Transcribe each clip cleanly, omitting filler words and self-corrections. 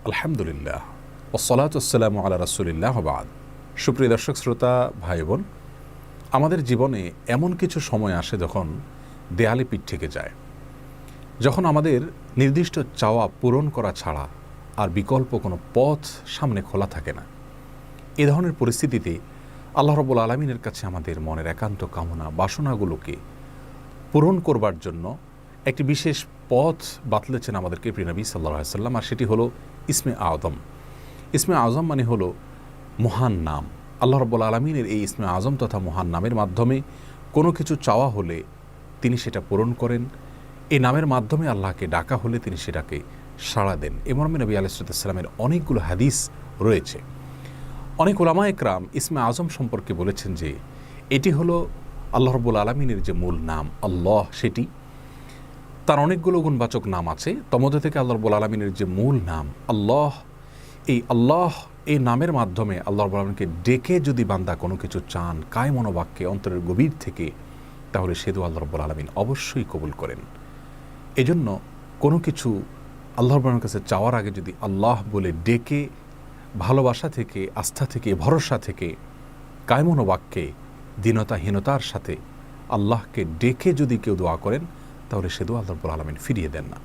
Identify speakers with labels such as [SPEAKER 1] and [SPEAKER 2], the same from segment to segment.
[SPEAKER 1] আলহামদুলিল্লাহ ওয়াসসালাতু ওয়াসসালামু আলা রাসূলিল্লাহ ওয়া বা'দ। সুপ্রিয় দর্শক শ্রোতা ভাই বোন, আমাদের জীবনে এমন কিছু সময় আসে যখন দেয়ালে পিঠ থেকে যায়, যখন আমাদের নির্দিষ্ট চাওয়া পূরণ করা ছাড়া আর বিকল্প কোনো পথ সামনে খোলা থাকে না। এ ধরনের পরিস্থিতিতে আল্লাহ রাব্বুল আলামিনের কাছে আমাদের মনের একান্ত কামনা বাসনাগুলোকে পূরণ করবার জন্য একটি বিশেষ পথ বাতলেছেন আমাদেরকে প্রিয় নবী সাল্লাল্লাহু আলাইহি ওয়াসাল্লাম, আর সেটি হলো ইসমে আযম। ইসমে আযম মানে হলো মহান নাম। আল্লাহ রাব্বুল আলামিনের এই ইসমে আযম তথা মহান নামের মাধ্যমে কোনো কিছু চাওয়া হলে তিনি সেটা পূরণ করেন। এই নামের মাধ্যমে আল্লাহকে ডাকা হলে তিনি সেটাকে সাড়া দেন। এ মর্মে নবী আলাইহিস সালামের অনেকগুলো হাদিস রয়েছে। অনেক উলামা একরাম ইসমে আযম সম্পর্কে বলেছেন যে এটি হলো আল্লাহ রাব্বুল আলামিনের যে মূল নাম আল্লাহ, সেটি তার অনেকগুলো গুণবাচক নাম আছে। তমধ্যে থেকে আল্লাহ রাব্বুল আলামিনের যে মূল নাম আল্লাহ, এই নামের মাধ্যমে আল্লাহ রাব্বুল আলামিনকে ডেকে যদি বান্দা কোনো কিছু চান কায় মনোবাক্যে অন্তরের গভীর থেকে, তাহলে সে দোয়া আল্লাহ রাব্বুল আলামিন অবশ্যই কবুল করেন। এজন্য কোনো কিছু আল্লাহ রাব্বুল আলামিনের কাছে চাওয়ার আগে যদি আল্লাহ বলে ডেকে ভালোবাসা থেকে, আস্থা থেকে, ভরসা থেকে, কায় মনোবাক্যে দীনতাহীনতার সাথে আল্লাহকে ডেকে যদি কেউ দোয়া করেন, তাহলে সে দোয়া আল্লাহ রাব্বুল আলামিন ফিরিয়ে দেন না।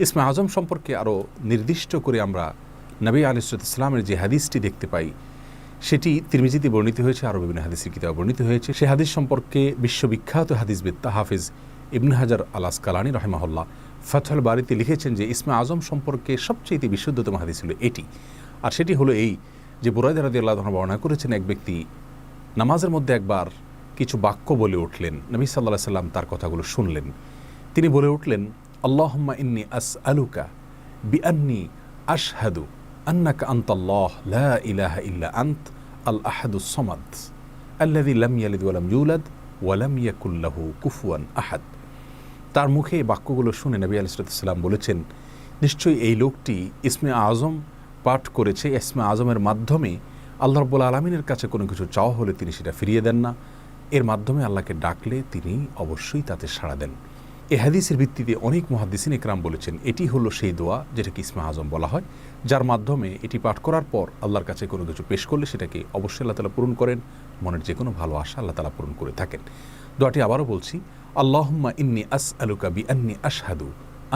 [SPEAKER 1] ইসমে আযম সম্পর্কে আরও নির্দিষ্ট করে আমরা নবী আলাইহিস সালামের যে হাদিসটি দেখতে পাই, সেটি তিরমিজিতে বর্ণিত হয়েছে, আরও বিভিন্ন হাদিসের কিতাবে বর্ণিত হয়েছে। সে হাদিস সম্পর্কে বিশ্ববিখ্যাত হাদিসবিদ হাফিজ ইবনে হাজার আল আসকালানী রাহিমাহুল্লাহ ফাতহুল বারীতে লিখেছেন যে ইসমে আযম সম্পর্কে সবচেয়ে বিশুদ্ধতম হাদিস হলো এটি। আর সেটি হলো এই যে বুরায়দা রাদিয়াল্লাহু আনহু বর্ণনা করেছেন, এক ব্যক্তি নামাজের মধ্যে একবার কিছু বাক্য বলে উঠলেন। নবী সাল্লাল্লাহু আলাইহি সাল্লাম তার কথাগুলো শুনলেন। তিনি বলে উঠলেন, আল্লাহুম্মা ইন্নী আসআলুকা বিআন্নী আশহাদু আন্নাকা আনতাল্লাহ লা ইলাহা ইল্লা আনত আল আহাদুস সামাদ আল্লাযী লাম ইয়ালিদ ওয়া লাম ইউলাদ ওয়া লাম ইয়াকুল লাহু কুফুয়ান আহাদ। তার মুখে এই বাক্যগুলো শুনে নবী আলাইহিস সালাম বলেছেন, নিশ্চয়ই এই লোকটি ইসমে আযম পাঠ করেছে। ইসমে আযমের মাধ্যমে আল্লাহ রাব্বুল আলামিনের কাছে কোনো কিছু চাওয়া হলে তিনি সেটা ফিরিয়ে দেন না। এর মাধ্যমে আল্লাহকে ডাকলে তিনি অবশ্যই তাতে সাড়া দেন। এই হাদিসের ভিত্তিতে অনেক মুহাদ্দিসিন ইকরাম বলেছেন এটি হলো সেই দোয়া যেটাকে ইসমে আযম বলা হয়, যার মাধ্যমে এটি পাঠ করার পর আল্লাহর কাছে কোনো কিছু পেশ করলে সেটাকে অবশ্যই আল্লাহ তাআলা পূরণ করেন। মনের যে কোনো ভালো আশা আল্লাহ তাআলা পূরণ করে থাকেন। দোয়াটি আবারও বলছি, আল্লাহুম্মা ইন্নী আসআলুকা বিআন্নী আশহাদু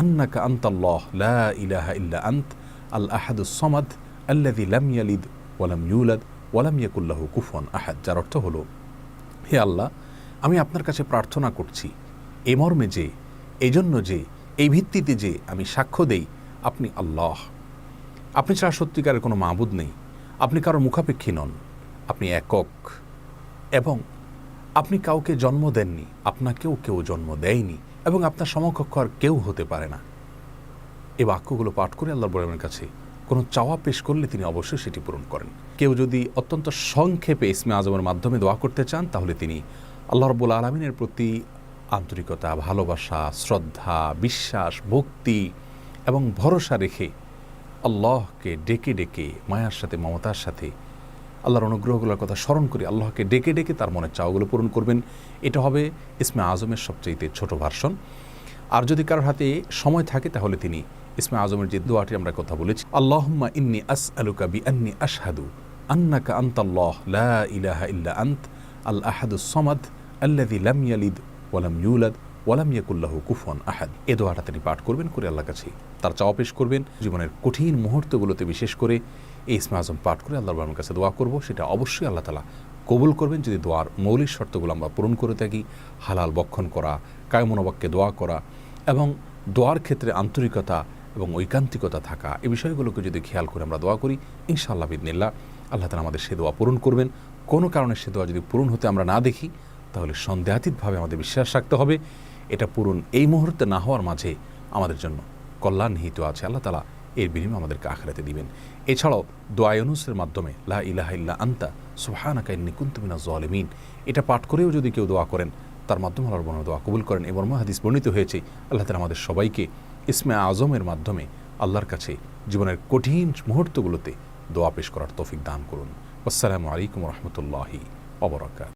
[SPEAKER 1] আন্নাকা আনতাল্লাহ লা ইলাহা ইল্লা আনত আল আহাদুস সামাদ আল্লাযী লাম ইয়ালিদ ওয়া লাম ইউলাদ ওয়া লাম ইয়াকুল লাহু কুফুয়ান আহাদ। যার অর্থ হলো, হে আল্লাহ, আমি আপনার কাছে প্রার্থনা করছি এই মর্মে যে, এই জন্য যে, এই ভিত্তিতে যে আমি সাক্ষ্য দেই আপনি আল্লাহ, আপনি ছাড়া সত্যিকারের কোনো মাবুদ নেই, আপনি কারো মুখাপেক্ষী নন, আপনি একক, এবং আপনি কাউকে জন্ম দেননি, আপনাকেও কেউ জন্ম দেয়নি, এবং আপনার সমকক্ষ আর কেউ হতে পারে না। এই বাক্যগুলো পাঠ করে আল্লাহর বড়ের কাছে কোনো চাওয়া পেশ করলে তিনি অবশ্যই সেটি পূরণ করেন। কেউ যদি অত্যন্ত সংক্ষেপে ইসমে আযমের মাধ্যমে দোয়া করতে চান, তাহলে তিনি আল্লাহ রাব্বুল আলামিনের প্রতি আন্তরিকতা, ভালোবাসা, শ্রদ্ধা, বিশ্বাস, ভক্তি এবং ভরসা রেখে আল্লাহকে ডেকে ডেকে মায়ার সাথে, মমতার সাথে, আল্লাহর অনুগ্রহগুলোর কথা স্মরণ করে আল্লাহকে ডেকে ডেকে তার মনের চাওয়াগুলো পূরণ করবেন। এটা হবে ইসমে আযমের সবচেয়ে ছোট ভার্সন। আর যদি কারোর হাতে সময় থাকে, তাহলে তিনি ইসমে আযমের যে দোয়াটি আমরা কথা বলেছি, আল্লাহুম্মা ইন্নী আসআলুকা বিআন্নী আশহাদু আন্নাকা আনতাল্লাহ লা ইলাহা ইল্লা আনত আল আহাদুস সামাদ আল্লাযী লাম ইয়ালিদ ওয়া লাম ইউলাদ ওয়া লাম ইয়াকুল লাহু কুফুয়ান আহাদ। এই দোয়াটা তিনি পাঠ করবেন, করে আল্লাহর কাছে তার চাওয়া পেশ করবেন। জীবনের কঠিন মুহূর্তগুলোতে বিশেষ করে এই ইসমে আযম পাঠ করে আল্লাহর কাছে দোয়া করব, সেটা অবশ্যই আল্লাহ তাআলা কবুল করবেন যদি দোয়ার মৌলিক শর্তগুলো আমরা পূরণ করে থাকি। হালাল বক্ষণ করা, কায় মনোবাক্যে দোয়া করা এবং দোয়ার ক্ষেত্রে আন্তরিকতা এবং ঐকান্তিকতা থাকা, এই বিষয়গুলোকে যদি খেয়াল করে আমরা দোয়া করি, ইনশাআল্লাহ বিইذনিল্লাহ আল্লাহ তাআলা আমাদের সে দোয়া পূরণ করবেন। কোনো কারণে সে দোয়া যদি পূরণ হতে আমরা না দেখি, তাহলে সন্দেহাতীতভাবে আমাদের বিশ্বাস রাখতে হবে এটা পূরণ এই মুহূর্তে না হওয়ার মাঝে আমাদের জন্য কল্যাণ নিহিত আছে। আল্লাহ তাআলা এর বিনিময়ে আমাদেরকে আখিরাতে দিবেন। এছাড়াও দোয়া ইউনুসের মাধ্যমে লা ইলাহা ইল্লা আনতা সুবহানাকা ইন্নী কুনতু মিনাজ জালিমিন, এটা পাঠ করেও যদি কেউ দোয়া করেন, তার মাধ্যমে আল্লাহর বর্ণনা দোয়া কবুল করেন। এবং হাদিস বর্ণিত হয়েছে, আল্লাহ তাআলা আমাদের সবাইকে ইসমে আযমের মাধ্যমে আল্লাহর কাছে জীবনের কঠিন মুহূর্তগুলোতে দোয়া পেশ করার তৌফিক দান করুন। আসসালামু আলাইকুম ওয়া রাহমাতুল্লাহি ওয়া বারাকাতুহু।